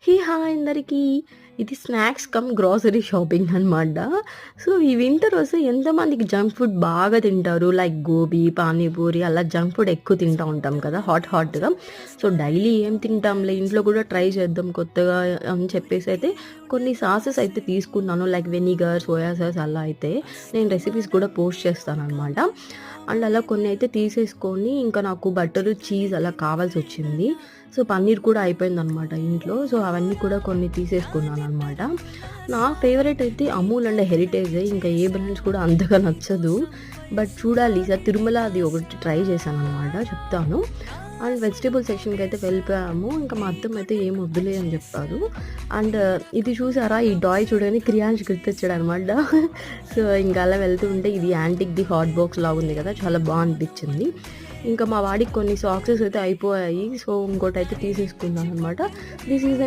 Hi అందరికీ. ఇది snacks come grocery shopping అనమాట. సో, ఈ వింటర్ వస్తే ఎంతమందికి జంక్ ఫుడ్ బాగా తింటారు. లైక్ గోబీ, పానీపూరి అలా జంక్ ఫుడ్ ఎక్కువ తింటా ఉంటాం కదా! హాట్‌గా. సో, డైలీ ఏం తింటాంలే ఇంట్లో కూడా ట్రై చేద్దాం కొత్తగా అని చెప్పేసి అయితే కొన్ని సాసెస్ అయితే తీసుకున్నాను. లైక్ వెనిగర్, సోయా సాస్ అలా అయితే నేను రెసిపీస్ కూడా పోస్ట్ చేస్తాననమాట. అండ్ అలా కొన్ని అయితే తీసేసుకొని ఇంకా నాకు బటరు, చీజ్ అలా కావాల్సొచ్చింది. సో, పన్నీర్ కూడా అయిపోయిందనమాట ఇంట్లో. సో, అవన్నీ కూడా కొన్ని తీసేసుకున్నాననమాట. నా ఫేవరెట్ అయితే అమూల్ అండ్ హెరిటేజే. ఇంకా ఏ బ్రాండ్స్ కూడా అంతగా నచ్చదు. బట్ చూడాలి ఈసారి తిరుమలది ఒకటి ట్రై చేశాననమాట చెప్తాను. అండ్ వెజిటబుల్ సెక్షన్‌కి అయితే వెళ్ళిపోయాము. ఇంకా మా అత్తమ్మ ఏం వద్దులే అని చెప్పారు. అండ్ ఇది చూసారా ఈ టాయ్ చూడగానే క్రియాన్ష్ గుర్తొచ్చాడనమాట. సో, ఇంకా అలా వెళ్తూ ఉంటే ఇది యాంటిక్‌ది హాట్ బాక్స్ లాగుంది కదా! చాలా అనిపించింది. ఇంకా మా వాడికి కొన్ని సాక్సెస్ అయితే అయిపోయాయి. సో, ఇంకోటైతే తీసేసుకున్నాననమాట. This is